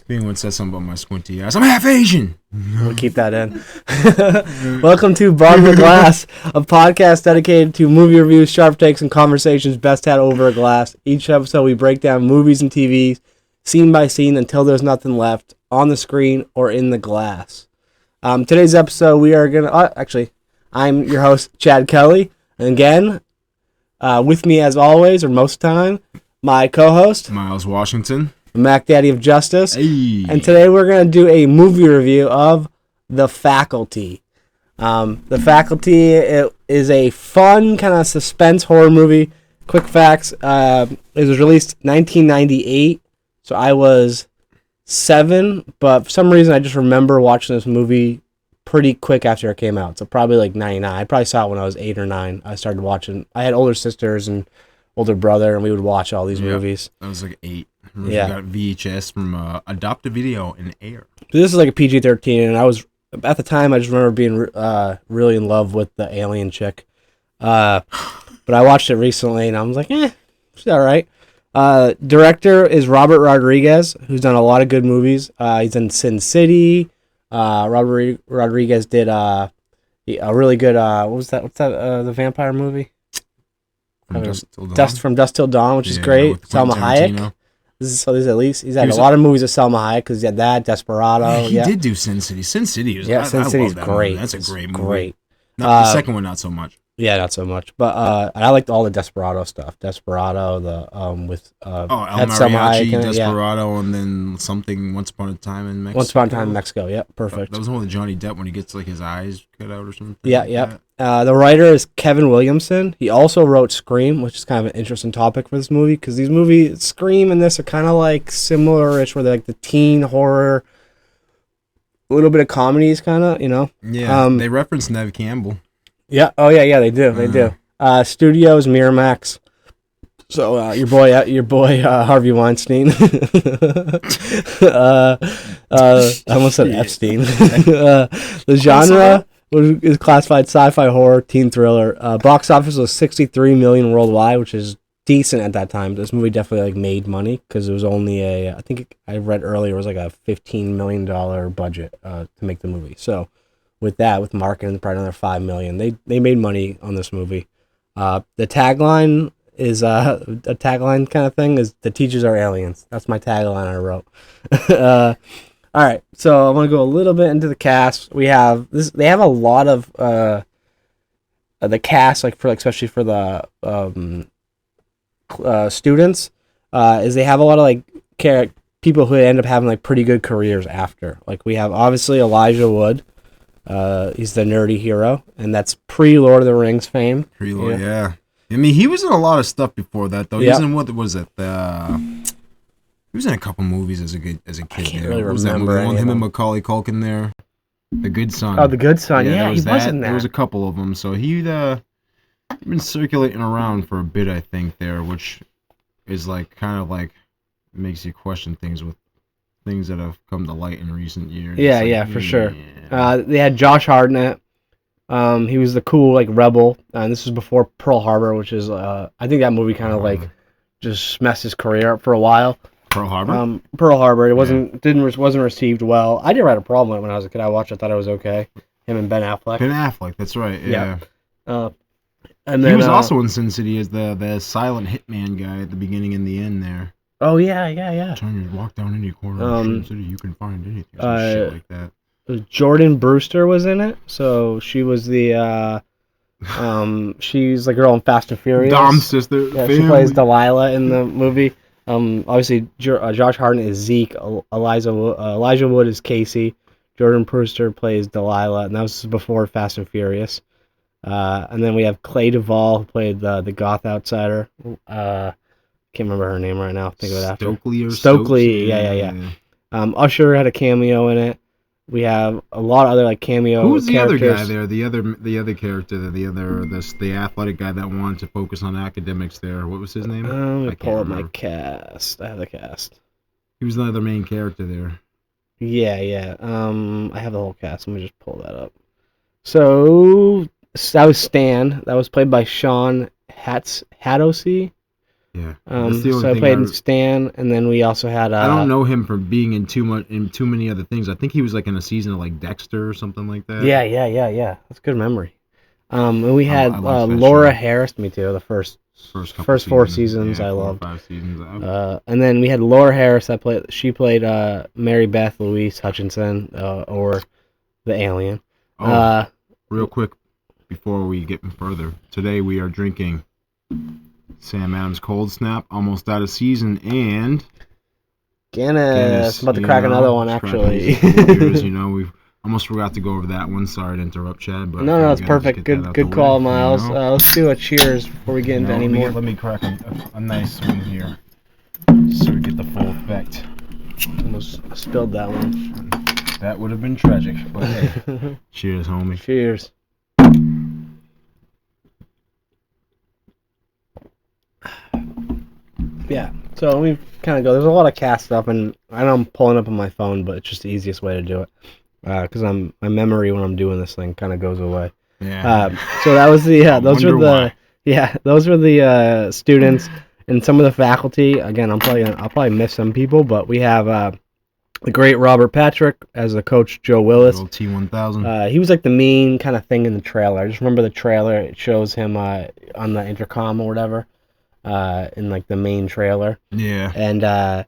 If anyone says something about my squinty eyes, I'm half Asian. We'll keep that in. Welcome to Bottom of the Glass, a podcast dedicated to movie reviews, sharp takes, and conversations best had over a glass. Each episode, we break down movies and TVs, scene by scene, until there's nothing left on the screen or in the glass. Today's episode, we are going to... I'm your host, Chad Kelly. And again, with me as always, or most of the time, my co-host, Miles Washington. Mac Daddy of Justice. Hey. And today we're going to do a movie review of The Faculty. The Faculty is a fun kind of suspense horror movie. Quick facts, it was released 1998, so I was 7, but for some reason I just remember watching this movie pretty quick after it came out, so probably like 99. I probably saw it when I was 8 or 9. I started watching. I had older sisters and older brother, and we would watch all these movies. I was like 8. Yeah. Got VHS from Adopt a Video in Air. This is like a PG-13, and I was, at the time, I just remember being really in love with the alien chick. But I watched it recently, and I was like, she's all right. Director is Robert Rodriguez, who's done a lot of good movies. He's in Sin City. Robert Rodriguez did a really good, what was that? What's that? The vampire movie? From Dusk Till Dawn, which is great. Salma Hayek. He's had a lot of movies with Salma Hayek because he had that, Desperado. He did do Sin City. Sin City is Sin City's great. Movie. That's a great movie. Great. The second one, not so much. Yeah, not so much. But and I liked all the Desperado stuff. Desperado, with El Mariachi, Desperado, and then something Once Upon a Time in Mexico. Once Upon a Time in Mexico. Yeah, perfect. That was one with Johnny Depp when he gets like his eyes cut out or something. Yeah. The writer is Kevin Williamson. He also wrote Scream, which is kind of an interesting topic for this movie because these movies, Scream and this, are kind of like similar-ish, where they're like the teen horror, a little bit of comedies, kind of, you know. Yeah. They reference Neve Campbell. Yeah. Oh yeah. They do. They do. Studios Miramax. So your boy Harvey Weinstein. I almost said Epstein. The genre is classified sci-fi horror teen thriller. Box office was $63 million worldwide, which is decent at that time. This movie definitely like made money because it was only I think I read earlier it was like a $15 million budget to make the movie. So with that, with marketing, probably another $5 million. They made money on this movie. The tagline is a tagline kind of thing is the teachers are aliens. That's my tagline I wrote. All right, so I want to go a little bit into the cast. We have this. They have a lot of the cast, especially for the students, is they have a lot of people who end up having like pretty good careers after. Like we have obviously Elijah Wood. He's the nerdy hero, and that's pre-Lord of the Rings fame. Pre-Lord, yeah. I mean, he was in a lot of stuff before that, though. He was in, what was it? He was in a couple movies as a kid. I can't really remember. That movie? Him and Macaulay Culkin there. The Good Son. Oh, The Good Son. Yeah, he was in that. There was a couple of them. So he'd been circulating around for a bit, I think, there, which is makes you question things with things that have come to light in recent years. Yeah, for sure. They had Josh Hartnett. He was the cool rebel, and this was before Pearl Harbor, which is I think that movie kind of just messed his career up for a while. Pearl Harbor. Pearl Harbor. It wasn't received well. I didn't have a problem with it when I was a kid. I watched it, I thought it was okay. Him and Ben Affleck. Ben Affleck, that's right. Yeah. And then he was also in Sin City as the silent hitman guy at the beginning and the end there. Oh yeah. Trying to walk down any corner of Sin City, you can find anything. Shit like that. Jordan Brewster was in it, so she was the she's the girl in Fast and Furious. Dom's sister. Yeah, she plays Delilah in the movie. Obviously Josh Hartnett is Zeke. Elijah Wood is Casey. Jordan Brewster plays Delilah, and that was before Fast and Furious. And then we have Clay Duvall, who played the goth outsider. Can't remember her name right now. Think of it after. Stokely. Yeah. Usher had a cameo in it. We have a lot of other cameo. Who was the characters. other guy there? The other character, the athletic guy that wanted to focus on academics there. What was his name? Let me pull up my cast. I have the cast. He was the other main character there. Yeah. I have the whole cast. Let me just pull that up. So that was Stan. That was played by Sean Hatosy. Yeah. That's the only So I thing played in Stan, and then we also had. I don't know him for being in too many other things. I think he was like in a season of like Dexter or something like that. Yeah. That's good memory. And we had I liked that Laura show. Harris. Me too. The first couple 4 seasons yeah, I 4 or loved. 5 seasons. And then we had Laura Harris. She played Mary Beth Louise Hutchinson, or the alien. Real quick before we get further, today we are drinking Sam Adams Cold Snap, almost out of season, and Guinness. I'm about to crack another one, actually. Beers, we almost forgot to go over that one. Sorry to interrupt, Chad. But No, it's perfect. Good call, Miles. Let's do a cheers before we get into any more. Let me crack a nice one here, so we get the full effect. Almost spilled that one. That would have been tragic, but hey. Cheers, homie. Cheers. Yeah, so we kind of go. There's a lot of cast stuff, and I know I'm pulling up on my phone, but it's just the easiest way to do it. Because my memory when I'm doing this thing kind of goes away. Yeah. So that was those were the students and some of the faculty. Again, I'll probably miss some people, but we have the great Robert Patrick as the coach, Joe Willis. T-1000. He was like the main kind of thing in the trailer. I just remember the trailer. It shows him on the intercom or whatever, in like the main trailer. Yeah. And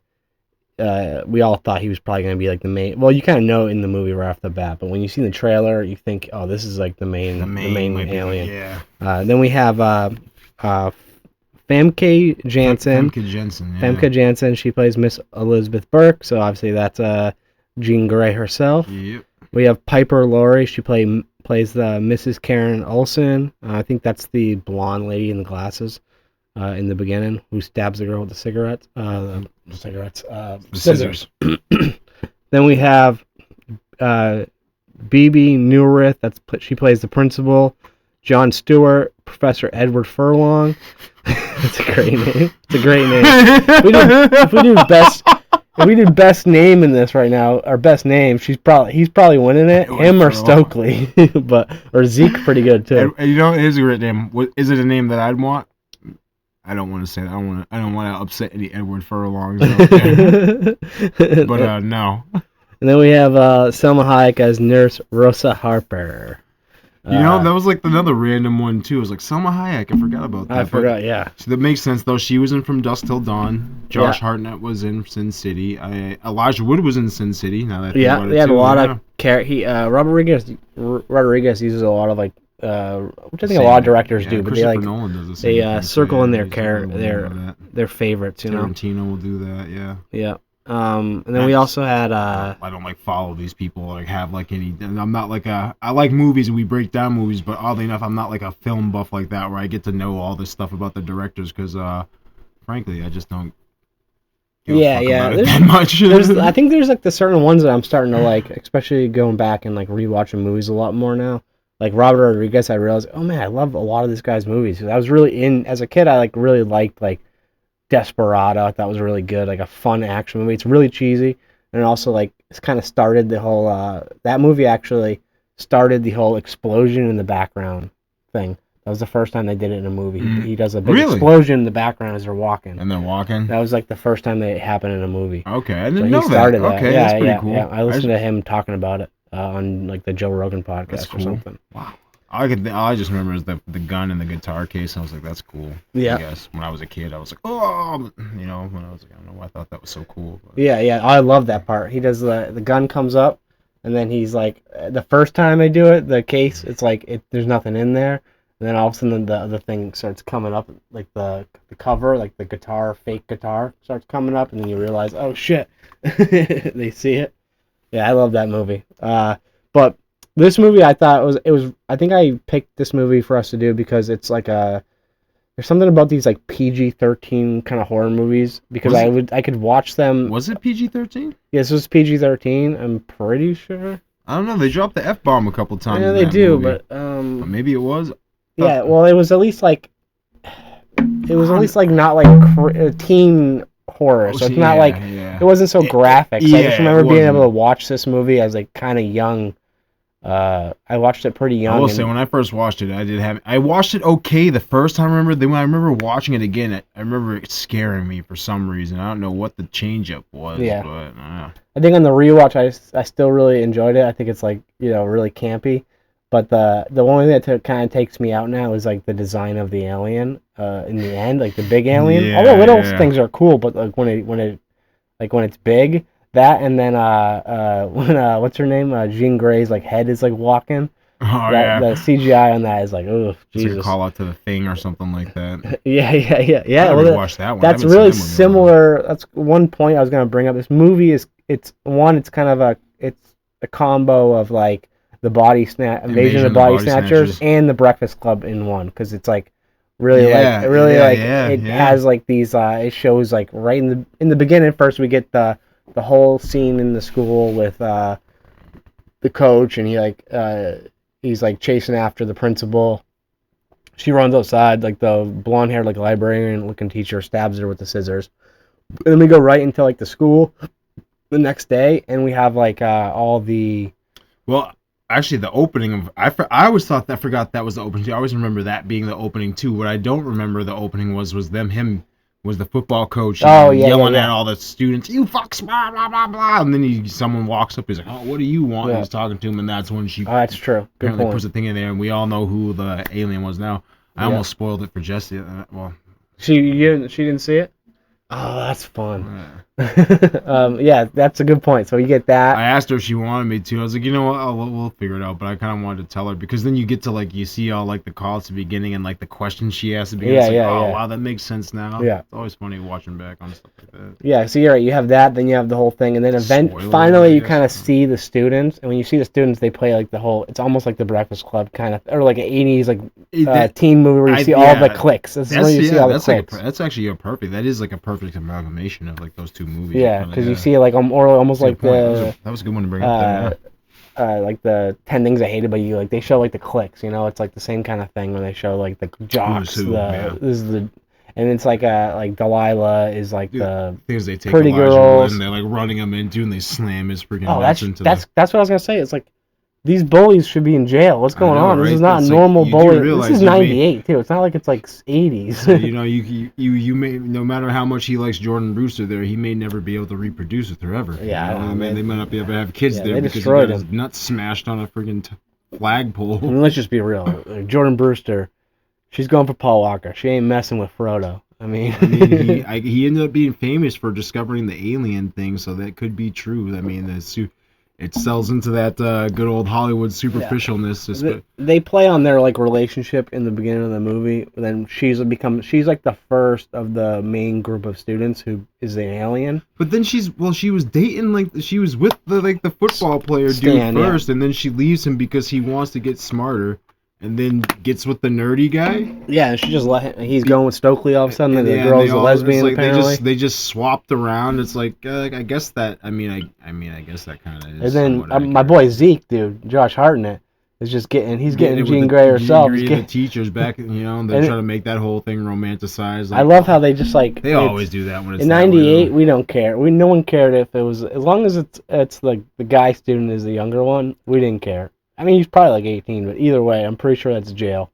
we all thought he was probably going to be like the main. Well, you kind of know in the movie right off the bat, but when you see the trailer, you think, oh, this is like the main alien. Yeah. Then we have Famke Janssen. Famke Janssen. She plays Miss Elizabeth Burke, so obviously that's Jean Grey herself. Yep. We have Piper Laurie. She plays the Mrs. Karen Olsen. I think that's the blonde lady in the glasses in the beginning who stabs the girl with the cigarettes. Scissors. Then we have Bebe Neuwirth. She plays the principal. John Stewart, Professor Edward Furlong. That's a great name. It's a great name. If we do best name in this right now, our best name, he's probably winning it. Him or Stokely, or Zeke, pretty good too. It is a great name. Is it a name that I'd want? I don't want to say that. I don't want to upset any Edward Furlongs out there. But no. And then we have Selma Hayek as Nurse Rosa Harper. That was like another random one too. It was like Selma Hayek. I forgot about that. I forgot, yeah. So that makes sense though. She was in From Dusk Till Dawn. Josh Hartnett was in Sin City. Elijah Wood was in Sin City. Now that they had a lot of Robert Rodriguez uses a lot of like which I think a lot of directors do, but Nolan does the same they circle in their favorites. Tarantino will do that. Yeah. Yeah. And then we also had I don't like follow these people or like have like any, and I'm not like I like movies and we break down movies, but oddly enough I'm not like a film buff like that where I get to know all this stuff about the directors because frankly I just don't give a fuck about it that much. I think there's like the certain ones that I'm starting to like, especially going back and like rewatching movies a lot more now. Like Robert Rodriguez, I realized, oh man, I love a lot of this guy's movies. I was really as a kid, I like really liked like Desperado. I thought was really good, like a fun action movie. It's really cheesy, and also like it's kind of started the whole. That movie actually started the whole explosion in the background thing. That was the first time they did it in a movie. He does a big explosion in the background as they're walking. And they're walking. That was like the first time that it happened in a movie. Okay, I didn't know that. Okay, that's pretty cool. Yeah, I listened to him talking about it on like the Joe Rogan podcast or something. Wow. All I just remember is the gun and the guitar case. I was like, that's cool. Yeah. I guess when I was a kid, I was like, oh, when I was like, I don't know, I thought that was so cool. But. Yeah. I love that part. He does the gun comes up, and then he's like, the first time they do it, the case, it's like there's nothing in there, and then all of a sudden the thing starts coming up, like the cover, like the fake guitar starts coming up, and then you realize, oh shit, they see it. Yeah, I love that movie. But this movie, I thought it was. I think I picked this movie for us to do because it's like there's something about these like PG-13 kind of horror movies because I could watch them. Was it PG-13? Yes, it was PG-13. I'm pretty sure. I don't know. They dropped the F-bomb a couple times. Yeah, they do, movie. but maybe it was. Yeah, well, it was at least like. It was at least like not like teen horror, so it's not like it wasn't so graphic. So I just remember being able to watch this movie as like kind of young. I watched it pretty young. I will say, when I first watched it, I watched it okay the first time. I remember. Then when I remember watching it again, I remember it scaring me for some reason. I don't know what the change up was. Yeah. But I think on the rewatch, I still really enjoyed it. I think it's like, really campy. But the only thing that kind of takes me out now is like the design of the alien in the end, like the big alien. Yeah, Although little yeah. things are cool, but like when it's big, that, and then when what's her name, Jean Grey's like head is like walking. Oh The yeah. CGI on that is like, oh It's like a Jesus. call out to the Thing or something like that. Yeah. I Well, never watched that one. I that's haven't seen really that movie in a while. similar. That's one point I was gonna bring up. This movie it's kind of it's a combo of like the Invasion of the Body Snatchers and the Breakfast Club in one, because it's like really it has like these it shows like right in the beginning. First we get the whole scene in the school with the coach, and he's like chasing after the principal. She runs outside, like the blonde haired like librarian looking teacher stabs her with the scissors. And then we go right into like the school the next day, and we have like all the. Well, actually, the opening of I always thought that forgot that was the opening. I always remember that being the opening too. What I don't remember the opening was him was the football coach yelling at all the students, "You fucks, blah blah blah blah," and then someone walks up, he's like, "Oh, what do you want?" And he's talking to him, and that's when she that's true. Good apparently point. puts the thing in there, and we all know who the alien was now. I almost spoiled it for Jesse. Well, she didn't see it. Oh, that's fun. Yeah, that's a good point. So you get that. I asked her if she wanted me to. I was like, you know what, we'll figure it out. But I kind of wanted to tell her, because then you get to like, you see all like the calls to the beginning and like the questions she asked at the beginning. Wow, that makes sense now. Yeah, it's always funny watching back on stuff like that. Yeah, so you're right. You have that, then you have the whole thing, and then finally you kind of see the students. And when you see the students, they play like the whole. It's almost like the Breakfast Club kind of, or like an '80s like teen movie where you see all the cliques. That's where you see all the cliques. That's actually a perfect. That is like a perfect amalgamation of like those two movies. Yeah, because you see like almost like that was a good one to bring up there. Like the 10 Things I Hated About You, like they show like the cliques, it's like the same kind of thing when they show like the jocks, and it's like Delilah is like the things they take pretty Elijah girls, and they're like running him into, and they slam his freaking that's what I was gonna say. It's like these bullies should be in jail. What's going on? Right? This is not a normal bully. This is '98 too. It's not like it's like '80s. So, you may, no matter how much he likes Jordan Brewster there, he may never be able to reproduce with her ever. Yeah, they might not be able to have kids there because he got his nuts smashed on a freaking flagpole. Let's just be real. Jordan Brewster, she's going for Paul Walker. She ain't messing with Frodo. He ended up being famous for discovering the alien thing, so that could be true. I mean, it sells into that good old Hollywood superficialness. Yeah. They play on their like relationship in the beginning of the movie. And then she's like the first of the main group of students who is an alien. But then she was dating she was with the football player Stan, dude first, and then she leaves him because he wants to get smarter. And then gets with the nerdy guy. Yeah, and she just let him. He's going with Stokely all of a sudden. And the girl's a lesbian. Like apparently, they just swapped around. It's like I guess that. I guess that kind of is. And then my boy Zeke, dude, Josh Hartnett, is just getting. He's getting Jean Grey herself. The teachers back. They're trying to make that whole thing romanticized. I love how they just like. They always do that when it's in '98. We don't care. No one cared if it was, as long as it's like the guy student is the younger one. We didn't care. I mean, he's probably like 18, but either way, I'm pretty sure that's jail.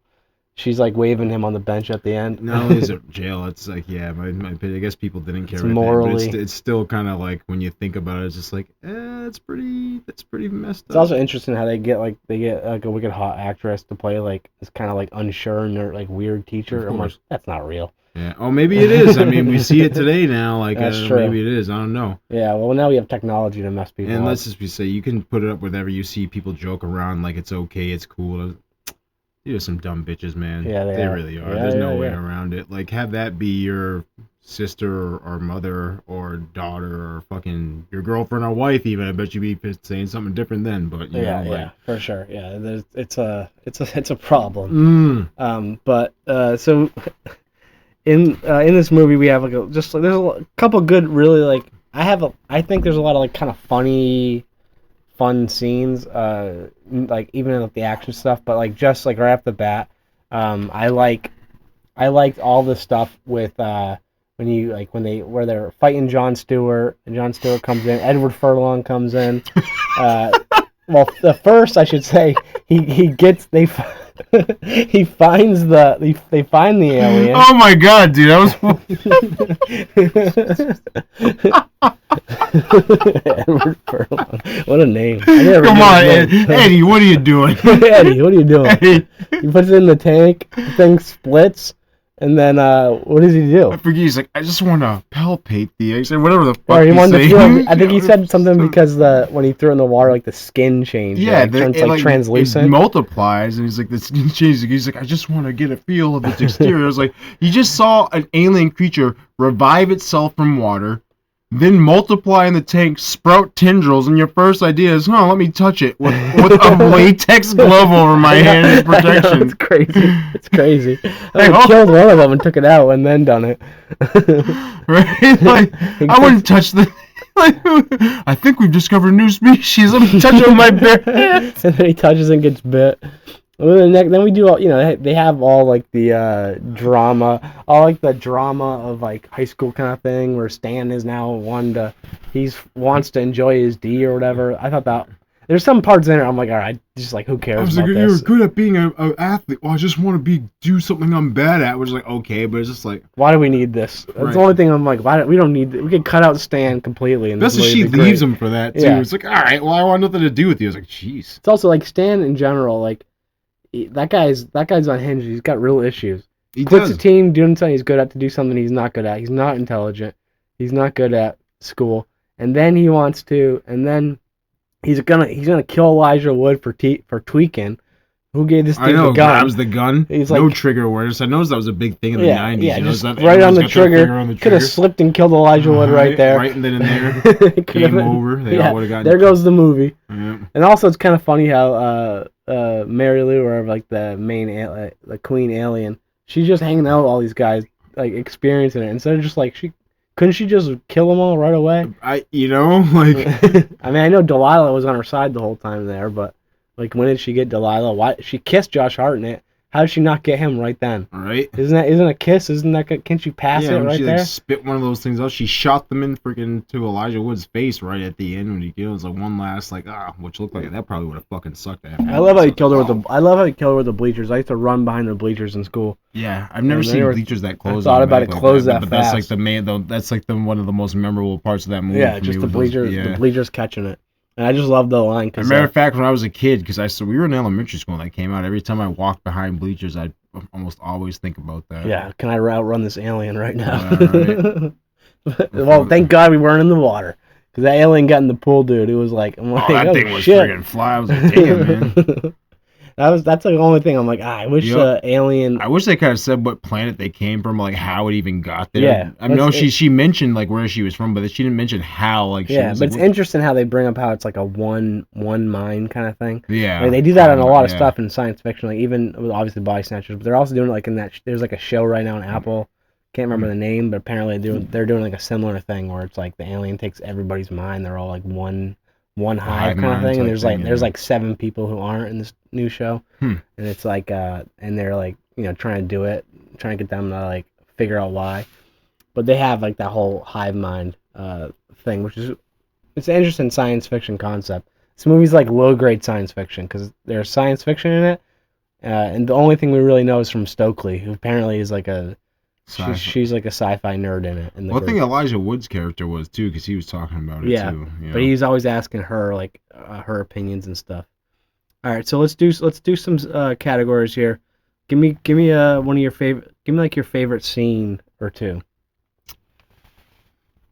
She's like waving him on the bench at the end. Not only is it jail, it's like, yeah, I guess people didn't care. Morally, it's still kind of like, when you think about it, it's just like, it's pretty messed up. It's also interesting how they get like a wicked hot actress to play like this kind of like unsure and like weird teacher. I'm like, that's not real. Yeah. Oh, maybe it is. I mean, we see it today now. Like, maybe it is. I don't know. Yeah. Well, now we have technology to mess people up. And let's just say, you can put it up whenever you see people joke around like it's okay, it's cool. You're some dumb bitches, man. Yeah, they really are. There's no way around it. Like, have that be your sister or mother or daughter or fucking your girlfriend or wife even. I bet you'd be saying something different then. But yeah, for sure. Yeah, it's a problem. But so. In this movie, we have there's a couple good, really like I think there's a lot of like kind of fun scenes, like even like the action stuff, but like just like right off the bat, I liked all the stuff with where they're fighting Jon Stewart, and Jon Stewart comes in, Edward Furlong comes in, Well, the first I should say he gets he finds they find the alien. Oh my god, dude, that was. Edward Furlong. What a name. I never Come knew on, his name. Eddie, what are you doing? Eddie, what are you doing? Eddie. He puts it in the tank, the thing splits, and then what does he do? I forget. He's like, I just want to palpate the eggs, or whatever the fuck Or he he's wanted to saying. feel. I think he said something because when he threw it in the water, like the skin changed. Yeah, it turns it, like translucent. It multiplies, and he's like, the skin changes. He's like, I just want to get a feel of its exterior. I was like, you just saw an alien creature revive itself from water, then multiply in the tank, sprout tendrils, and your first idea is, let me touch it with a latex glove over my hand as protection. It's crazy. It's crazy. Hey, I killed one of them and took it out and then done it. Right? Like, I wouldn't touch the. Like, I think we've discovered a new species. Let me touch it with my bare hands. And then he touches and gets bit. And then we do all, they have all like the drama, of like high school kind of thing where Stan is now wants to enjoy his D or whatever. I thought that there's some parts in it I'm like, all right, just like who cares? I was about like, this? you're good at being an athlete. Well, I just want to do something I'm bad at. Which is like, okay, but it's just like, why do we need this? That's the only thing I'm like, we don't need. We could cut out Stan completely. And that's what she leaves him for that too. Yeah. It's like, all right, well, I want nothing to do with you. I was like, jeez. It's also like Stan in general, like. That guy's unhinged. He's got real issues. He quits does. the team doing something he's good at to do something he's not good at. He's not intelligent. He's not good at school. And then he wants to. And then he's gonna kill Elijah Wood for tweaking. Who gave this dude the gun? That was the gun. He's no like, trigger awareness. I noticed that was a big thing in the 90s. Yeah, you just know, right on the trigger. Could have slipped and killed Elijah Wood right there. Right and then in there. Game over. They all would have gotten. There goes the movie. Yeah. And also, it's kind of funny how Mary Lou, or like the main the queen alien, she's just hanging out with all these guys, like experiencing it. Instead of just like couldn't she just kill them all right away? I mean, I know Delilah was on her side the whole time there, but like, when did she get Delilah? Why she kissed Josh Hartnett? How did she not get him right then? All right. Isn't a kiss? Isn't that good? Can't she pass it right she, there? Like, spit one of those things out. She shot them in freaking to Elijah Wood's face right at the end when he killed. It was like one last which looked like that probably would have fucking sucked. I love how he killed her with the. I love how he killed her with the bleachers. I used to run behind the bleachers in school. Yeah, I've never seen bleachers that close. I thought about it close that but fast. That's like that's like one of the most memorable parts of that movie. Yeah, just the bleachers. The bleachers catching it. And I just love the line. As a matter of fact, when I was a kid, because we were in elementary school when that came out, every time I walked behind bleachers, I'd almost always think about that. Yeah, can I outrun this alien right now? Right. Well, thank God we weren't in the water. Because that alien got in the pool, dude. It was like, that thing was friggin' fly. I was like, damn, man. That's like the only thing I'm like, I wish the alien. I wish they kind of said what planet they came from, like how it even got there. Yeah, I know she mentioned like where she was from, but she didn't mention how. Like, but it's interesting how they bring up how it's like a one mind kind of thing. Yeah, like, they do that on a lot of stuff in science fiction, like even with obviously Body Snatchers, but they're also doing it like in that. There's like a show right now on Apple. Can't remember the name, but apparently they're doing like a similar thing where it's like the alien takes everybody's mind. They're all like one hive kind of thing, and there's like 7 people who aren't in this new show, and it's like and they're like trying to do it, trying to get them to like figure out why, but they have like that whole hive mind thing, which is it's an interesting science fiction concept. This movie's like low grade science fiction because there's science fiction in it, and the only thing we really know is from Stokely, who apparently is like she's like a sci-fi nerd in it. I think Elijah Wood's character was too, because he was talking about it too. But he's always asking her like her opinions and stuff. All right, so let's do some categories here. Give me one of your favorite. Give me like your favorite scene or two.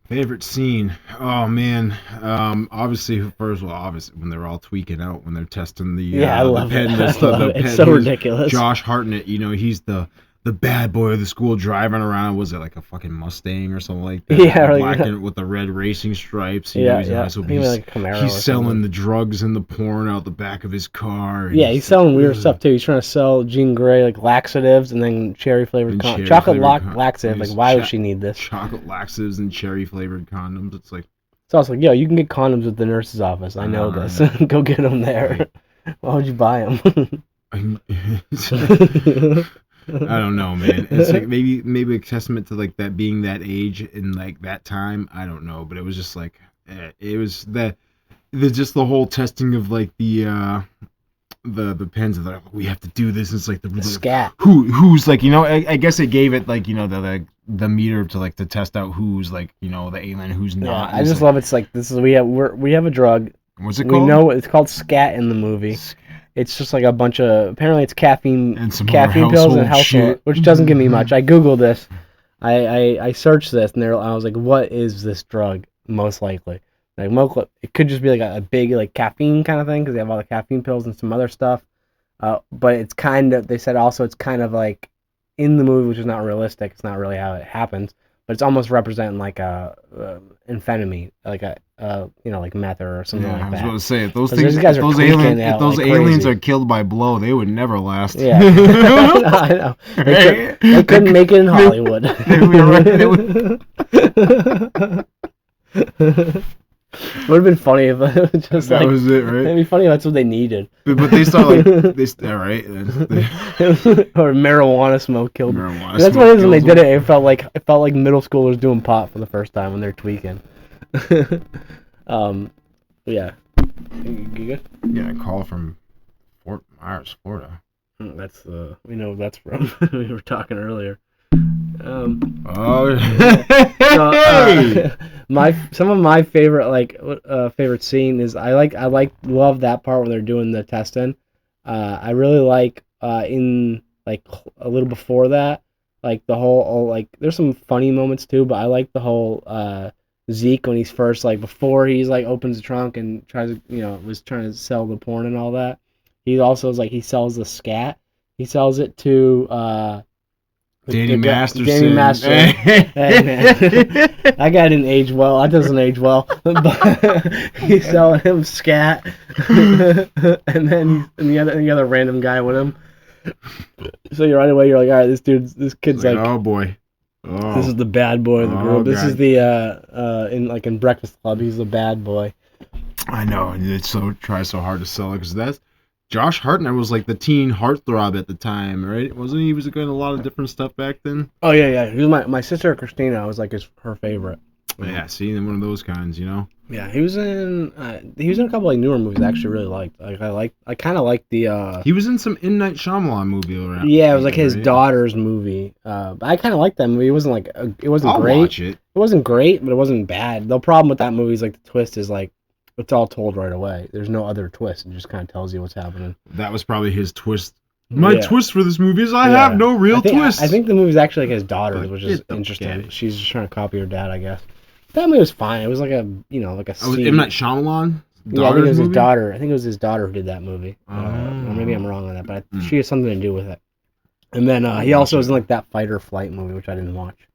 Favorite scene? Oh man, obviously when they're all tweaking out when they're testing the I love the pen. it. It's so ridiculous. Josh Hartnett, he's the bad boy of the school driving around. Was it like a fucking Mustang or something like that? Yeah, black and with the red racing stripes. He's selling the drugs and the porn out the back of his car. He's selling weird stuff too. He's trying to sell Jean Grey like laxatives and then cherry flavored chocolate laxative. Like, why would she need this? Chocolate laxatives and cherry flavored condoms. It's like, it's also like, you can get condoms at the nurse's office. I know this. Go get them there. Why would you buy them? I don't know, man. It's like maybe a testament to like that being that age in like that time. I don't know, but it was just like it was that just the whole testing of like the pens. They're like, we have to do this. It's like the scat. Who's like, I guess it gave it like the meter to like to test out who's like the alien, who's not. Yeah, I just love it's like this is we have a drug. What's it called? We know it's called scat in the movie. It's just like a bunch of apparently it's caffeine and some pills and household shit. which doesn't give me much. I googled this. I searched this and I was like, what is this drug most likely? Like it could just be like a big like caffeine kind of thing because they have all the caffeine pills and some other stuff. But it's kind of they said also it's kind of like in the movie, which is not realistic. It's not really how it happens, but it's almost representing like a amphetamine, like a like meth or something like that. I was going to say if those aliens are killed by blow, they would never last. Yeah, I know. They couldn't make it in Hollywood. It would have been funny if it was just that was it, right? It'd be funny if that's what they needed. But they start like all right. Or marijuana smoke killed. That's what it is when they did it. It felt like middle schoolers doing pot for the first time when they're tweaking. Yeah. You good? Yeah, a call from Fort Myers, Florida. That's we know that's from. We were talking earlier. Some of my favorite favorite scene is I love that part when they're doing the testing. I really like in like a little before that, like the whole like there's some funny moments too, but I like the whole Zeke when he's first like before he's like opens the trunk and tries to was trying to sell the porn and all that. He also is like he sells the scat. He sells it to Danny Masterson. Danny Masterson. Hey, man. That guy didn't age well. That doesn't age well. But he's selling him scat, and then the other random guy with him. So you're right away. You're like, all right, this kid's like, oh boy, this is the bad boy of the group. This is the in Breakfast Club. He's the bad boy. I know, and it tries so hard to sell it because that's. Josh Hartnett was like the teen heartthrob at the time, right? Wasn't he? He was doing a lot of different stuff back then. Oh yeah. He was my sister Christina was like her favorite. Yeah, see, one of those kinds, Yeah, he was in a couple like newer movies I actually really liked. I kind of liked the. He was in some M. Night Shyamalan movie around. Yeah, it was like his daughter's movie. But I kind of liked that movie. It wasn't like I'll great. Watch it. It wasn't great, but it wasn't bad. The problem with that movie is like the twist is like. It's all told right away. There's no other twist. It just kind of tells you what's happening. That was probably his twist. My twist for this movie is I have no real twist. I think the movie's actually like his daughter's, which is interesting. She's just trying to copy her dad, I guess. That movie was fine. It was like a, like a. Was M. Night Shyamalan? Yeah, I think it was his daughter. I think it was his daughter who did that movie. Or maybe I'm wrong on that, but she has something to do with it. And then he also was in like that Fight or Flight movie, which I didn't watch.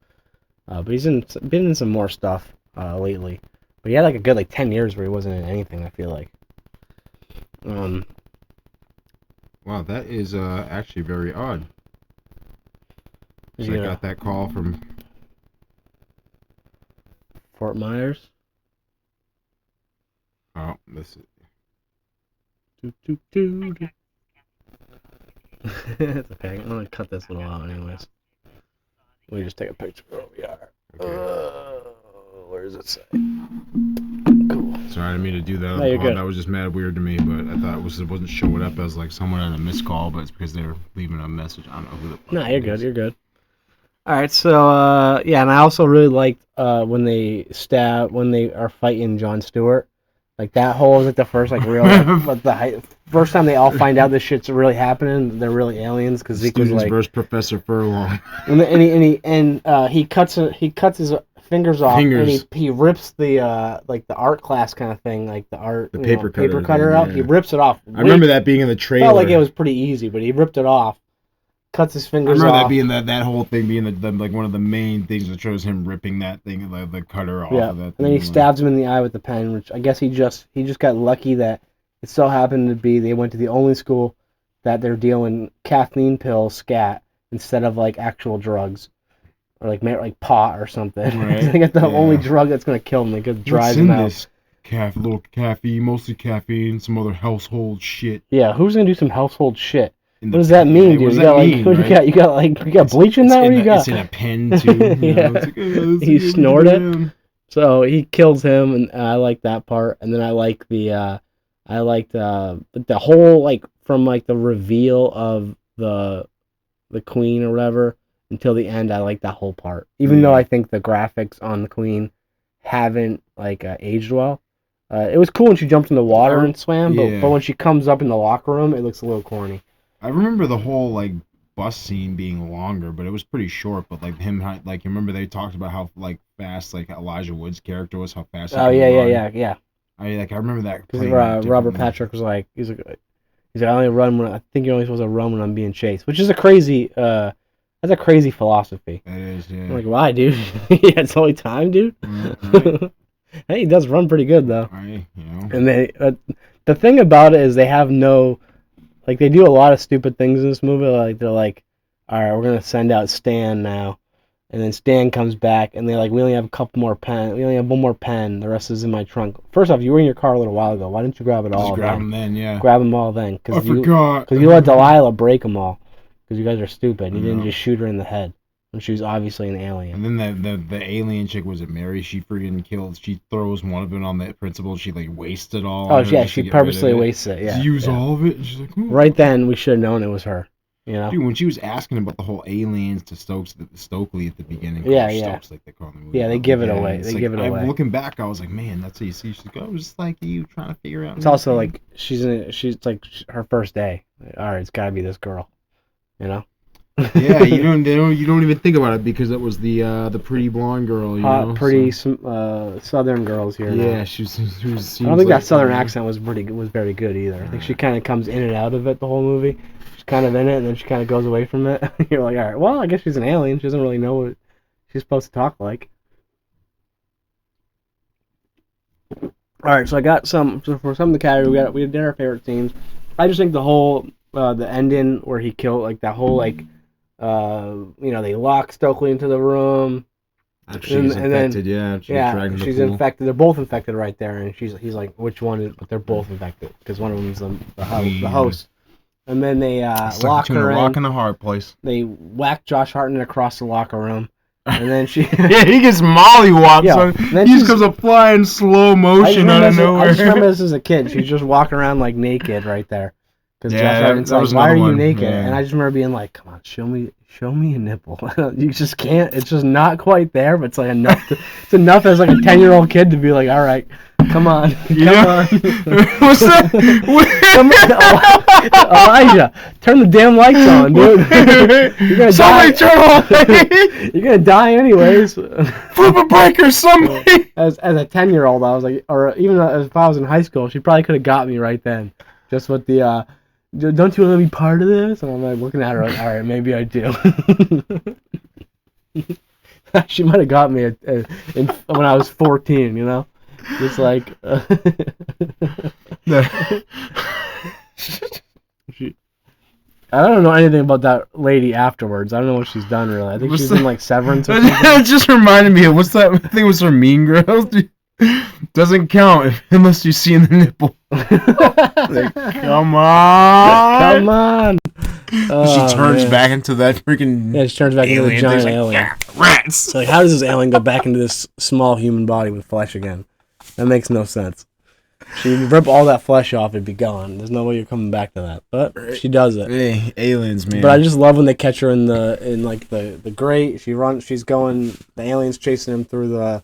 But he's been in some more stuff lately. But he had like a good 10 years where he wasn't in anything, I feel like. Wow, that is actually very odd. So I got that call from Fort Myers. Oh, this is. It's okay. I'm gonna cut this little out anyways. Let me just take a picture of where we are. Okay. Where does it say? Cool. Sorry, I didn't mean to do that. No, you're good. That was just mad weird to me, but I thought it wasn't showing up as like someone on a missed call, but it's because they were leaving a message. I don't know who the fuck. No, you're good. You're good. All right, so and I also really liked when they are fighting Jon Stewart. Like that whole is like the first like real first time they all find out this shit's really happening. They're really aliens because Zeke was like versus Professor Furlong. And he cuts his fingers off and he rips the like the art class kind of thing, like the paper cutter out. Yeah. He rips it off. I remember that being in the trailer. Felt like it was pretty easy, but he ripped it off. Cuts his fingers off. I remember that being that whole thing being the like one of the main things that shows him ripping that thing, the cutter off of that thing. And then he stabs him in the eye with the pen, which I guess he just got lucky that it so happened to be they went to the only school that they're dealing caffeine pills, scat, instead of like actual drugs. Or like pot or something. Right. They got the only drug that's gonna kill him. Like it dries him out. This little caffeine, mostly caffeine, some other household shit. Yeah, who's gonna do some household shit? What does that mean, dude? You got bleach in that? What do you got? It's in a pen too. Yeah. You snort it. So he kills him, and I like that part. And then I like I liked the whole like from like the reveal of the queen or whatever until the end. I like that whole part, even though I think the graphics on the queen haven't like aged well. It was cool when she jumped in the water and swam, but when she comes up in the locker room, it looks a little corny. I remember the whole like bus scene being longer, but it was pretty short. But like him, like you remember they talked about how like fast like Elijah Wood's character was, how fast. Oh yeah. I remember that. Because Robert Patrick was like, he's like, I only run when I think you're only supposed to run when I'm being chased, which is a crazy, that's a crazy philosophy. It is, yeah. I'm like, why, dude? Yeah, it's only time, dude. Right. Hey, he does run pretty good though. Right, you know. And they, the thing about it is they have no, like they do a lot of stupid things in this movie. Like they're like, all right, we're gonna send out Stan now, and then Stan comes back, and they're like, we only have a couple more pen. We only have one more pen. The rest is in my trunk. First off, you were in your car a little while ago. Why didn't you grab it all? Just grab them then, yeah. Grab them all then. I forgot. Because you let Delilah break them all. Because you guys are stupid. You didn't Yeah. just shoot her in the head. And she was obviously an alien. And then the alien chick, was it Mary? She freaking killed. She throws one of them on the principal. She like wastes it all. Oh yeah, she purposely wastes it. Yeah. Use all of it. And she's like, ooh. Right then, we should have known it was her. You know. Dude, when she was asking about the whole aliens to Stokely at the beginning. Yeah, Stokes, like they call him in the movie. Yeah, they give it away. It's They like, give it away. Looking back, I was like, man, that's how you see. She's like, I was just like you trying to figure out. It's also like she's like her first day. All right, it's gotta be this girl. You know. Yeah, you don't even think about it because it was the pretty blonde girl. You Hot, know, pretty southern girls here. Yeah, now. she was. I don't think that southern accent was very good either. I think she kind of comes in and out of it the whole movie. She's kind of in it, and then she kind of goes away from it. You're like, all right, well, I guess she's an alien. She doesn't really know what she's supposed to talk like. All right, so I got some. So for some of the category, we did our favorite scenes. I just think the whole the ending where he killed like that whole like. They lock Stokely into the room. She's infected, then, she's infected. They're both infected right there, and he's like, which one is? But they're both infected because one of them's the host. And then they lock her in. Rock and a hard place. They whack Josh Hartnett across the locker room, and then she. Yeah, he gets mollywopped. Yeah, so he just comes up flying slow motion out of nowhere. I just remember this as a kid. She's just walking around like naked right there. Because Josh Hartnett's like, why are you naked? Yeah. And I just remember being like, come on, show me a nipple. You just can't. It's just not quite there, but it's like enough. It's enough as like a 10-year-old kid to be like, all right, come on, come on. What's that? Come on, Elijah, turn the damn lights on, dude. You're gonna somebody die. Turn on. You're gonna die anyways. Flip a breaker, somebody. As a 10-year-old, I was like, or even if I was in high school, she probably could have got me right then. Just with the. Don't you want to be part of this? And I'm like looking at her like, all right, maybe I do. She might have got me when I was 14, you know? Just like... I don't know anything about that lady afterwards. I don't know what she's done, really. I think she's in, like, Severance or something. It just reminded me of, what's that? I think it was from Mean Girls. Doesn't count unless you see the nipple. Like, come on. Come on. She turns back into that freaking she turns back into the giant alien. Yeah, rats. So like, how does this alien go back into this small human body with flesh again? That makes no sense. She rip all that flesh off, it'd be gone. There's no way you're coming back to that. But she does it. Hey, aliens, man. But I just love when they catch her in the grate. She's going. The aliens chasing him through the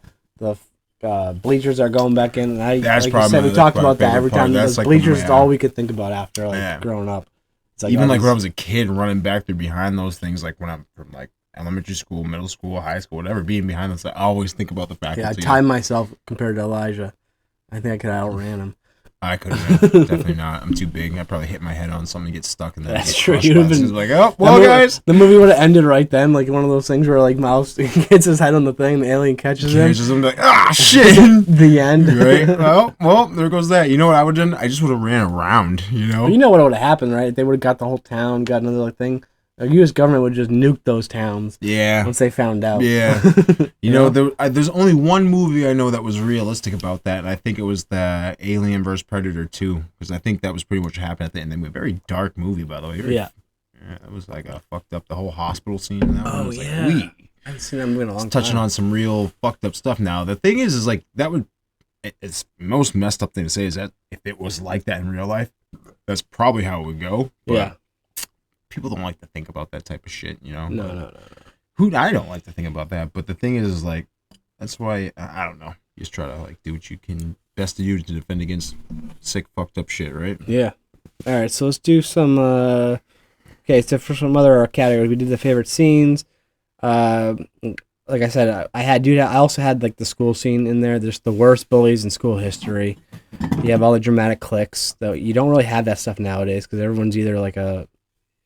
bleachers are going back in. And that's like probably you said, we talked about that every time. That's like bleachers is all we could think about after growing up. It's like, even like when I was a kid, running back through behind those things, like when I'm from like elementary school, middle school, high school, whatever, being behind those, I always think about the fact. Yeah, I time myself compared to Elijah. I think I could have outran him. I couldn't. Definitely not. I'm too big. I'd probably hit my head on something and get stuck in that. That's true. You'd have been like, oh, well, guys. The movie would have ended right then, like one of those things where like Mouse gets his head on the thing, the alien catches him. Like, ah, shit. The end. Right. Well, there goes that. You know what I would have done? I just would have ran around. You know. You know what would have happened, right? They would have got the whole town, got another thing. The U.S. government would just nuke those towns. Yeah. Once they found out. Yeah. You know, there's only one movie I know that was realistic about that, and I think it was the Alien vs. Predator 2, because I think that was pretty much what happened at the end. A very dark movie, by the way. Yeah. It was like fucked up, the whole hospital scene. And that one was yeah. like, I haven't seen that movie in a long It's touching time. on some real fucked up stuff now. The thing is like that would it's most messed up thing to say is that if it was like that in real life, that's probably how it would go. But Yeah. people don't like to think about that type of shit, you know. No. I don't like to think about that. But the thing is like that's why I don't know. You just try to like do what you can best to do to defend against sick fucked up shit, right? Yeah. All right, so let's do some. Okay, so for some other categories, we did the favorite scenes. Like I said, I also had like the school scene in there. There's the worst bullies in school history. You have all the dramatic cliques. Though you don't really have that stuff nowadays because everyone's either like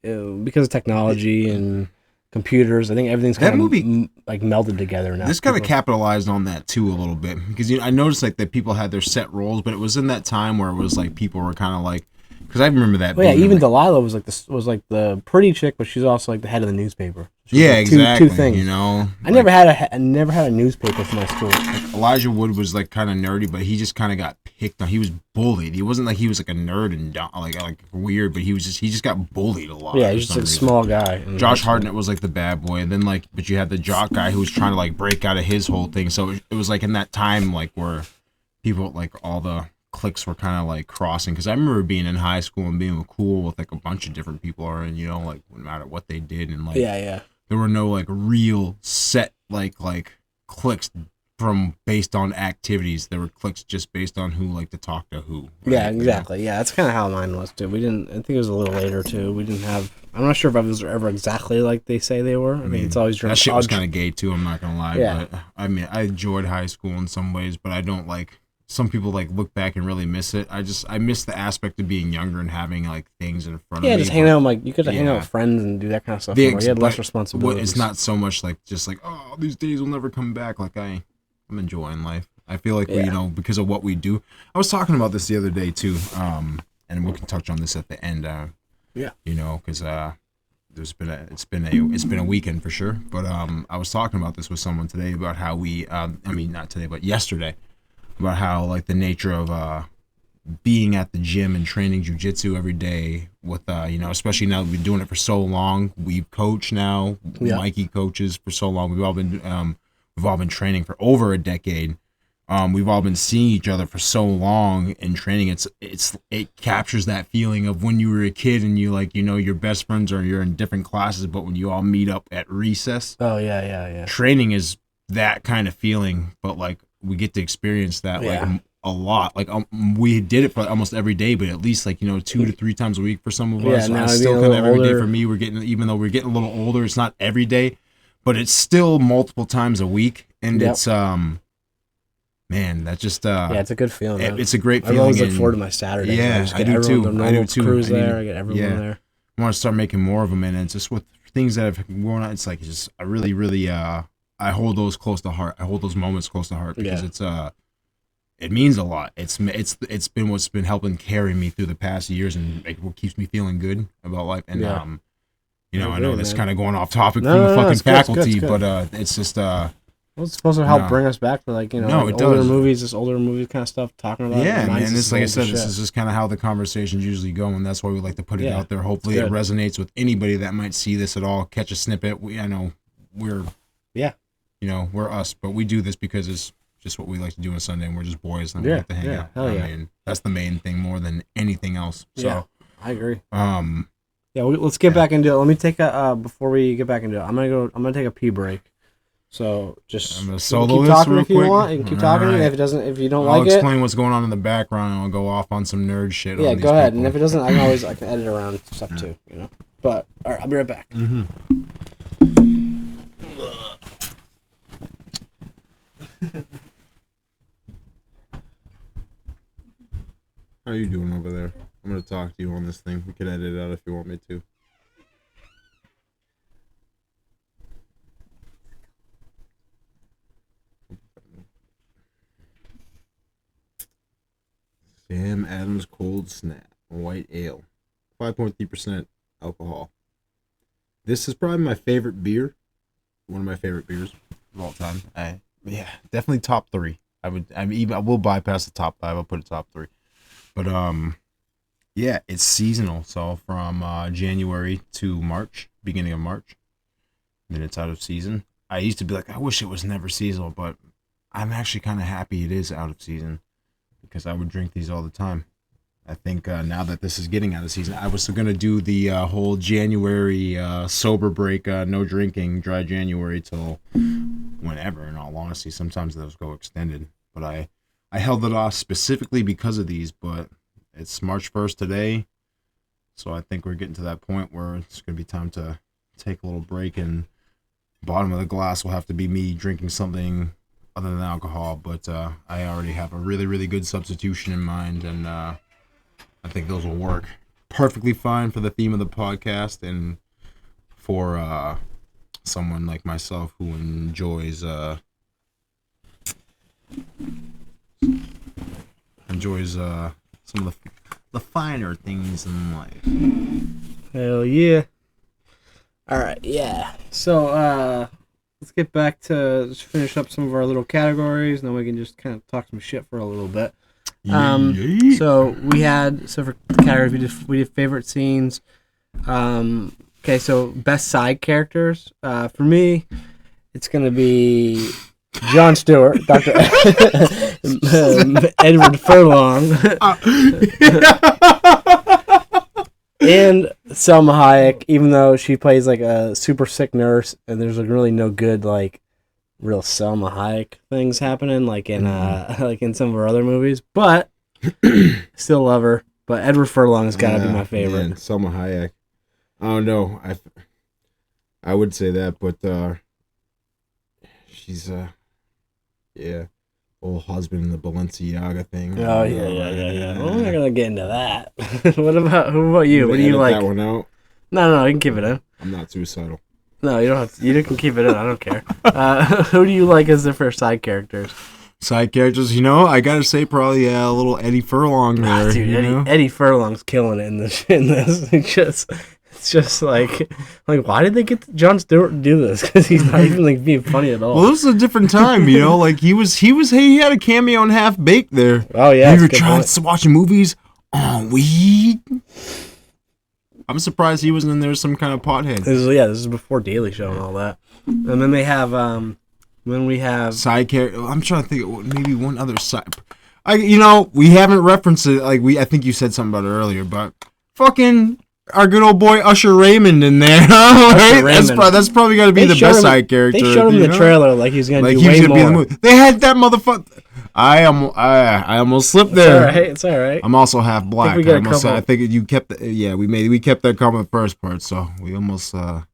because of technology and computers. I think everything's That kind of movie- like melded together now. This kind of People- capitalized on that too a little bit because I noticed like that people had their set roles, but it was in that time where it was like people were kind of like because I remember that. Well, yeah, being, even like, Delilah was like the pretty chick, but she's also like the head of the newspaper. She was, yeah, like, exactly. Two things. You know, I never had a newspaper for my school. Elijah Wood was like kind of nerdy, but he just kind of got picked on. He was bullied. He wasn't like he was like a nerd and like weird, but he just got bullied a lot. Yeah, for he's just some a reason. small guy. in Josh high school. Hartnett was like the bad boy, and then like, but you had the jock guy who was trying to like break out of his whole thing. So it was like in that time like where people like all the cliques were kind of like crossing. Because I remember being in high school and being cool with like a bunch of different people, and like no matter what they did, and like Yeah. there were no like real set like cliques based on activities. There were cliques just based on who liked to talk to who. right? Yeah, exactly. Yeah, that's kind of how mine was too. We didn't. I think it was a little later too. We didn't have. I'm not sure if I was ever exactly like they say they were. I think it's always that shit was kind of gay too. I'm not gonna lie. Yeah. But I mean, I enjoyed high school in some ways, but I don't like. Some people like look back and really miss it. I miss the aspect of being younger and having like things in front of me. Yeah, just hanging out. Like you could hang out Yeah. with friends and do that kind of stuff. The more. You had less but responsibilities. It's not so much like just like these days will never come back. Like I'm enjoying life. I feel like we, Yeah. because of what we do. I was talking about this the other day too, and we can touch on this at the end. Yeah. Because it's been a weekend for sure. But I was talking about this with someone today about how we, not today, but yesterday, about how like the nature of being at the gym and training jujitsu every day with especially now that we've been doing it for so long. We coach now. Yeah. Mikey coaches for so long. We've all been training for over a decade. We've all been seeing each other for so long in training. It captures that feeling of when you were a kid and you your best friends or you're in different classes, but when you all meet up at recess. Oh yeah. Training is that kind of feeling, but like we get to experience that like a lot. Like we did it for almost every day, but at least 2 to 3 times a week for some of Yeah, us. now It's being still a kind of little every day older. for me. Even though we're getting a little older, it's not every day, but it's still multiple times a week, and Yep. it's man, that just Yeah, it's a good feeling. Man. it's a great I feeling. always look and forward to my Saturdays. Yeah, just I get do everyone, too. The I do normal too. crews I need there. to- I get everyone yeah. there. I want to start making more of them, and it's just with things that have going on. It's like I really I hold those close to heart. I hold those moments close to heart because it's it means a lot. It's been what's been helping carry me through the past years and like what keeps me feeling good about life. And Yeah. I know that's kind of going off topic No, from the no, fucking it's good, it's good, faculty, it's good. but it's just Well, it's supposed to help No. bring us back to like No, like it older does. movies, this older movie kind of stuff, talking about. yeah, it. man. Reminds us This of like I older said, this shit. is just kind of how the conversations usually go, and that's why we like to put it Yeah, out there. Hopefully, it good. resonates with anybody that might see this at all. Catch a snippet. I know we're we're us, but we do this because it's just what we like to do on Sunday, and we're just boys and we Yeah, like to hang yeah, out. hell yeah. I mean, that's the main thing more than anything else. So, Yeah. I agree. yeah, Let's get back into it. Let me take a before we get back into it. I'm gonna take a pee break. So just I'm gonna you can solo keep this talking real if you quick. want. You can keep talking. Alright. If you don't I'll like it, explain what's going on in the background, and I'll go off on some nerd shit. yeah, on these go ahead. people. And if it doesn't, I can edit around stuff too. But all right, I'll be right back. Mm-hmm. How you doing over there? I'm gonna talk to you on this thing. We can edit it out if you want me to. Sam Adams Cold Snap White Ale, 5.3% alcohol. This is probably my favorite beer. One of my favorite beers of all time. Definitely top 3. I will bypass the top 5. I'll put it top 3. But yeah, it's seasonal. So from January to March, beginning of March, then it's out of season. I used to be like, I wish it was never seasonal, but I'm actually kind of happy it is out of season because I would drink these all the time. I think now that this is getting out of season, I was going to do the whole January sober break, no drinking, dry January till whenever, in all honesty. Sometimes those go extended. But I held it off specifically because of these, but it's March 1st today. So I think we're getting to that point where it's going to be time to take a little break, and bottom of the glass will have to be me drinking something other than alcohol. But I already have a really, really good substitution in mind, and I think those will work perfectly fine for the theme of the podcast and for someone like myself who enjoys some of the finer things in life. Hell yeah. All right, yeah. So let's get back to just finish up some of our little categories, and then we can just kind of talk some shit for a little bit. So for categories we did favorite scenes. Okay, so best side characters. For me, it's gonna be Jon Stewart, Dr. Edward Furlong, and Selma Hayek. Even though she plays like a super sick nurse, and there's like really no good like real Selma Hayek things happening like in like in some of her other movies, but still love her. But Edward Furlong's gotta be my favorite. Man, Selma Hayek. Oh no, I would say that, but she's old husband in the Balenciaga thing. Oh yeah. Well, we're not gonna get into that. Who about you? What do you like? That one out. No, you can keep it in. I'm not suicidal. No, you don't have to. You can keep it in. I don't care. Who do you like as the first side characters? Side characters, I gotta say probably a little Eddie Furlong there. Dude, Eddie Furlong's killing it in this. It's just like why did they get Jon Stewart to do this? Because he's not even like being funny at all. Well, this is a different time, like he had a cameo in Half Baked there. Oh yeah, you were trying to watch movies on weed. I'm surprised he wasn't in there some kind of pothead. This is before Daily Show and all that. And then they have side character. I'm trying to think of maybe one other side. We haven't referenced it. I think you said something about it earlier, but fucking our good old boy Usher Raymond in there, right? That's probably got to be the best side character. They showed him the trailer like he's gonna do way more. Be in the movie. They had that motherfucker. I almost slipped there. It's all right. I'm also half black. I think you kept we kept that comment the first part, so we almost slipped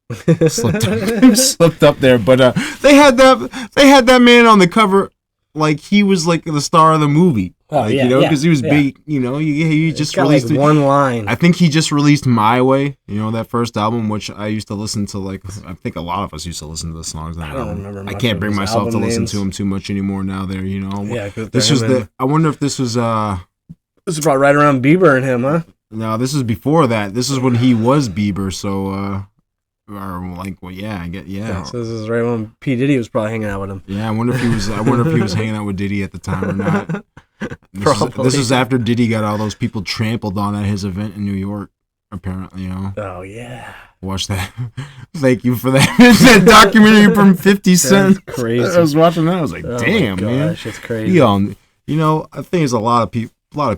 up there. But they had that man on the cover like he was like the star of the movie. Oh, because he was big. He just released one line. I think he just released My Way. That first album, which I used to listen to. I think a lot of us used to listen to the songs. I don't remember. I can't bring myself to listen to him too much anymore now. Yeah, this was I wonder if this was This is probably right around Bieber and him, huh? No, this is before that. This is when he was Bieber. So I get. So this is right when P Diddy was probably hanging out with him. Yeah, I wonder if he was hanging out with Diddy at the time or not. This is after Diddy got all those people trampled on at his event in New York, apparently, Oh, yeah. Watch that. Thank you for that. That documentary from 50 Cent. That's crazy. I was watching that. I was like, damn, man. It's crazy. I think it's a lot of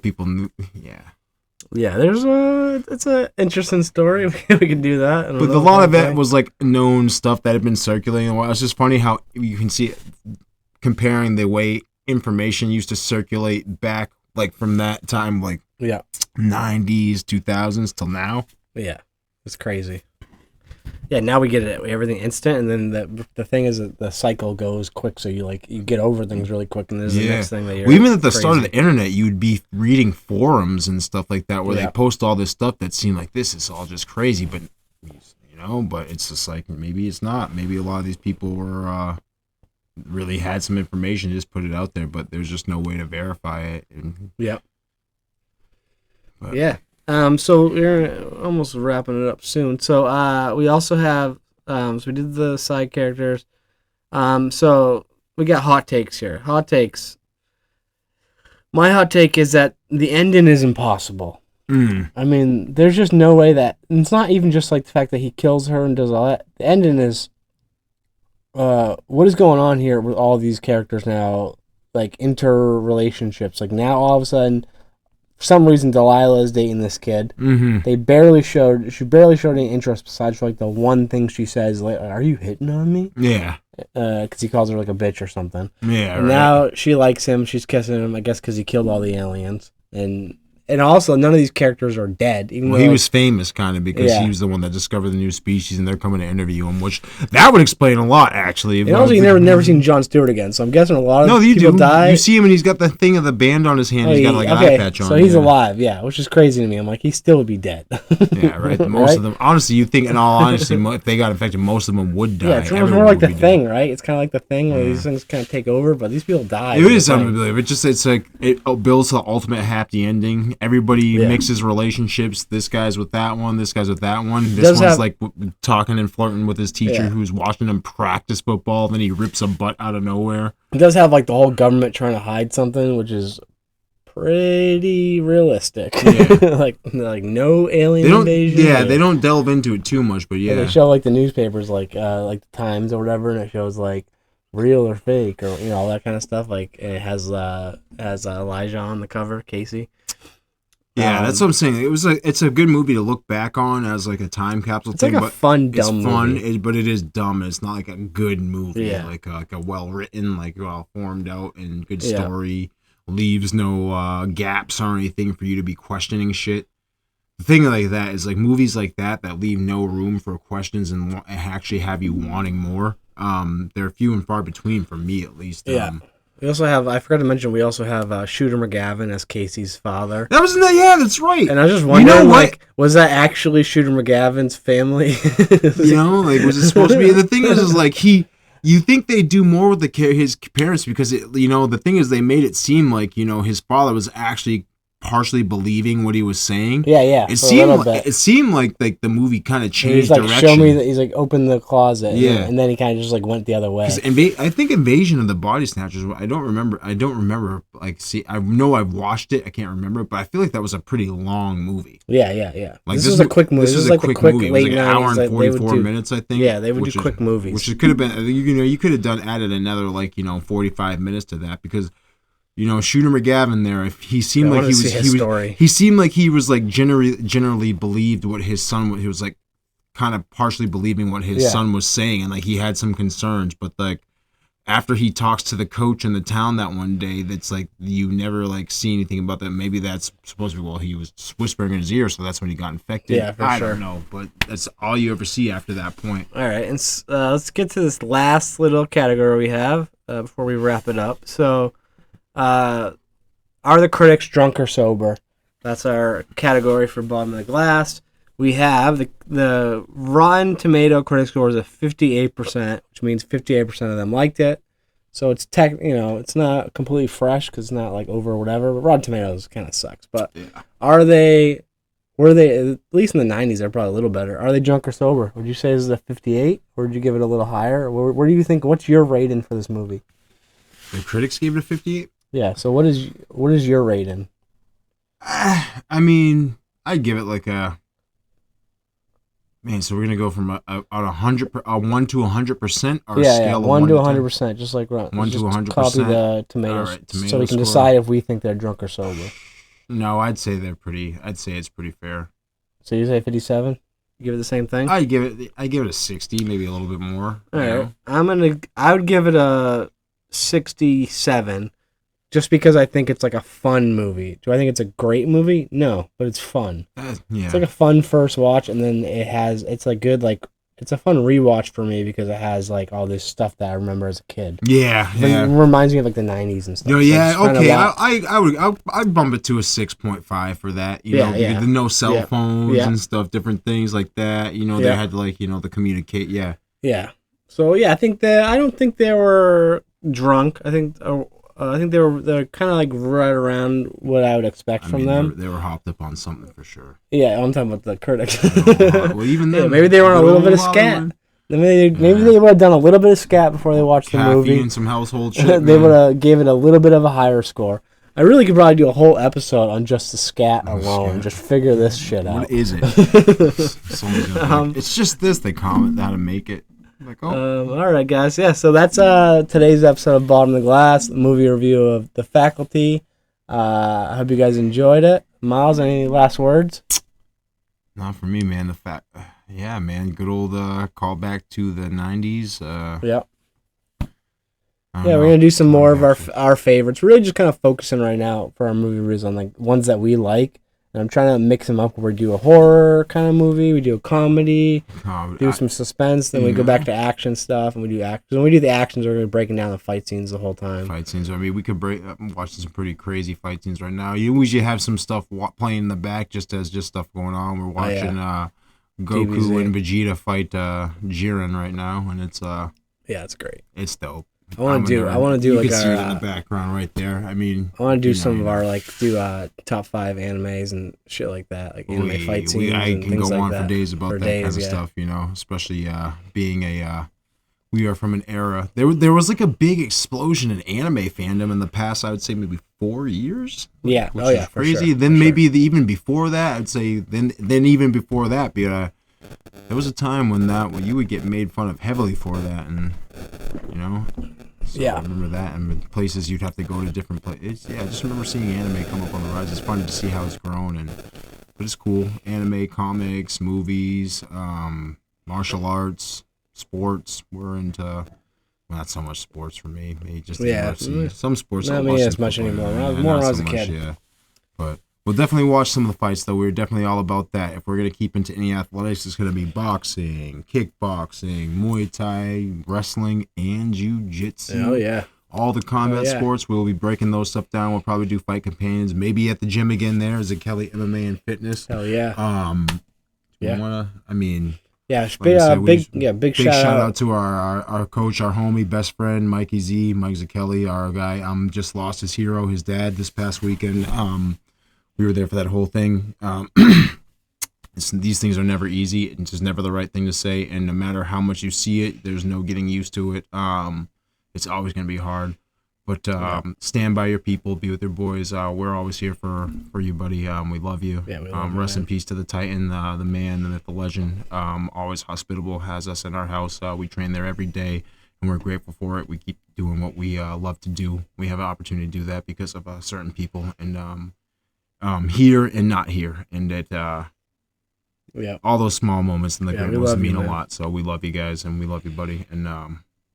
people knew. Yeah. Yeah, it's an interesting story. We can do that. But a lot of that was like known stuff that had been circulating. It's just funny how you can see it comparing the way information used to circulate back like from that time, 90s, 2000s till now. Yeah, it's crazy. Yeah, now we get everything instant, and then the thing is that the cycle goes quick, so you get over things really quick, and there's the next thing that you're. Well, even at the start of the internet, you'd be reading forums and stuff like that where they post all this stuff that seemed like this is all just crazy, but but it's just like maybe it's not. Maybe a lot of these people were really had some information, just put it out there, but there's just no way to verify it. So we're almost wrapping it up soon. So we also have so we did the side characters. So we got hot takes here. Hot takes. My hot take is that the ending is impossible. I mean, there's just no way that it's not even just like the fact that he kills her and does all that. The ending is what is going on here with all these characters now, like interrelationships? Like now, all of a sudden, for some reason, Delilah is dating this kid. Mm-hmm. She barely showed any interest besides for, like, the one thing she says, like, "Are you hitting on me?" Yeah. Because he calls her like a bitch or something. Yeah. And now she likes him. She's kissing him, I guess, because he killed all the aliens. And also, none of these characters are dead. Even well, though, he like, was famous, kind of, because he was the one that discovered the new species, and they're coming to interview him, which that would explain a lot, actually. And also, you never seen Jon Stewart again, so I'm guessing a lot of people die. You see him, and he's got the thing of the band on his hand. He's got like an eye patch on. So he's alive, which is crazy to me. I'm like, he still would be dead. Yeah, right. Most of them, honestly, you think, in all honesty, if they got infected, most of them would die. Yeah, it's more like the Thing, right? It's kind of like the Thing where these things kind of take over, but these people die. It is unbelievable. It's like it builds to the ultimate happy ending. Everybody mixes relationships. This guy's with that one. This guy's with that one. This one's like talking and flirting with his teacher who's watching him practice football. Then he rips a butt out of nowhere. It does have like the whole government trying to hide something, which is pretty realistic. Yeah. like no alien invasion. Yeah, they don't delve into it too much, but yeah. They show like the newspapers, like the Times or whatever, and it shows like real or fake or all that kind of stuff. Like it has Elijah on the cover, Casey. Yeah, that's what I'm saying. It's a good movie to look back on as like a time capsule it's thing. Like a fun, dumb movie. It's fun, but it is dumb. It's not like a good movie. Yeah. Like a well written, like well formed out and good story. Leaves no gaps or anything for you to be questioning shit. The thing like that is like movies like that leave no room for questions and actually have you wanting more. They're few and far between for me at least. Yeah. We also have, I forgot to mention, we also have Shooter McGavin as Casey's father. That's right. And I was just wondering, like, was that actually Shooter McGavin's family? Like, was it supposed to be? The thing is like, you think they do more with his parents because, the thing is they made it seem like, his father was actually partially believing what he was saying. Yeah. It seemed like the movie kind of changed he's like, direction. Show me that. He's like, open the closet. Yeah. And then he kind of just like went the other way. I think Invasion of the Body Snatchers. I don't remember. Like, I know I've watched it. I can't remember it, but I feel like that was a pretty long movie. Yeah. Like this was a quick movie. This was like a quick movie. It was like an hour and 44 minutes, I think. Yeah, they would do quick movies. Which could have been. You could have added another 45 minutes to that because. Shooter McGavin there. He seemed like he was like generally believed what his son. He was like kind of partially believing what his son was saying, and like he had some concerns. But like after he talks to the coach in the town that one day, that's like you never like see anything about that. Maybe that's supposed to be he was whispering in his ear, so that's when he got infected. Yeah, for sure. I don't know, but that's all you ever see after that point. All right, and let's get to this last little category we have before we wrap it up. So. Are the critics drunk or sober? That's our category for Bottom of the Glass. We have the Rotten Tomato critic score is 58%, which means 58% of them liked it. So it's it's not completely fresh because it's not like over or whatever. But Rotten Tomatoes kind of sucks. But were they at least in the 90s? They're probably a little better. Are they drunk or sober? Would you say this is a 58, or would you give it a little higher? Where do you think? What's your rating for this movie? The critics gave it a 58. Yeah, so what is your rating? I mean, I'd give it like a man. So we're gonna go from a 100, a 1 to 100%, or a scale of 1 to 100%, just like 1 to 100%. Copy the tomatoes, right, tomato so we can score. decide if we think they're drunk or sober. No, I'd say it's pretty fair. So you say 57? You give it the same thing? I give it a 60, maybe a little bit more. All right, I would give it a 67. Just because I think it's like a fun movie. Do I think it's a great movie? No, but it's fun. It's like a fun first watch, and then it's a good it's a fun rewatch for me because it has like all this stuff that I remember as a kid. Yeah. It reminds me of like the 90s and stuff. No, okay. I'd bump it to a 6.5 for that. The no cell phones and stuff, different things like that. They had to communicate. Yeah. Yeah. So I think I don't think they were drunk. I think they're kind of like right around what I would expect from them. They were hopped up on something for sure. Yeah, I'm talking about the critics. Well, even then, maybe they were on a little bit of scat. Maybe they would have done a little bit of scat before they watched the movie. And some household shit. They would have gave it a little bit of a higher score. I really could probably do a whole episode on just the scat alone. Just figure this shit out. What is it? It's just this. They comment how to make it. Like, oh. All right, guys. Yeah, so that's today's episode of Bottom of the Glass, the movie review of The Faculty. I hope you guys enjoyed it. Miles, any last words? Not for me, man. Yeah, man. Good old callback to the 90s. Yep. I don't Yeah, know. we're gonna do some more of Actually. our favorites. We're really just kind of focusing right now for our movie reviews on like ones that we like, and I'm trying to mix them up. Where we do a horror kind of movie, we do a comedy, do some suspense, then we go back to action stuff, and we do action. When we do the actions, we're gonna be breaking down the fight scenes the whole time. Fight scenes. I mean, we could watching some pretty crazy fight scenes right now. You usually have some stuff playing in the back, just stuff going on. We're watching Goku DBZ. and Vegeta fight Jiren right now, and it's Yeah, it's great. it's dope. I want to do You like can see it in our. the background right there. I mean, I want to do you know, some you of know. our top 5 animes and shit like that, like anime fight scenes I and can things go like on that. for days about that kind of stuff, you know, especially being we are from an era. There was like a big explosion in anime fandom in the past, I would say maybe 4 years. Yeah. Which Oh is yeah. For crazy. sure, Then for maybe even before that, I'd say then even before that, but there was a time when you would get made fun of heavily for that, and you know. So Yeah. I remember that, and the places you'd have to go to different places. Yeah, I just remember seeing anime come up on the rise. It's funny to see how it's grown, but it's cool. Anime, comics, movies, martial arts, sports. We're into not so much sports for me. Maybe just the UFC. Some sports. Not I'll me watch as some much football, anymore. yeah, More not when I so was a much, kid. yeah. But we'll definitely watch some of the fights, though. We're definitely all about that. If we're gonna keep into any athletics, it's gonna be boxing, kickboxing, Muay Thai, wrestling, and jiu-jitsu. Oh yeah. All the combat yeah. sports, we'll be breaking those stuff down. We'll probably do fight companions. Maybe at the gym again. There's a Kelly MMA and Fitness. Hell yeah. Yeah. I mean, Yeah. like I said, Big big shout out. to our coach, our homie, best friend, Mike Zakelli, our guy. Just lost his hero, his dad, this past weekend. We were there for that whole thing. These things are never easy. It's just never the right thing to say. And no matter how much you see it, there's no getting used to it. It's always going to be hard. But stand by your people. Be with your boys. We're always here for you, buddy. We love you. Yeah, we love you, rest man. in peace to the Titan, the man, and the legend. Always hospitable. Has us in our house. We train there every day, and we're grateful for it. We keep doing what we love to do. We have an opportunity to do that because of certain people, and here and not here, and that Yeah. all those small moments and the Yeah, great we moments love you, mean a man. lot. So we love you guys, and we love you, buddy, and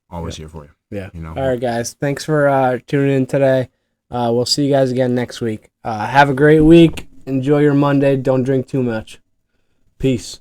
always here for you. Yeah. You know. All right, guys. Thanks for tuning in today. We'll see you guys again next week. Have a great week. Enjoy your Monday. Don't drink too much. Peace.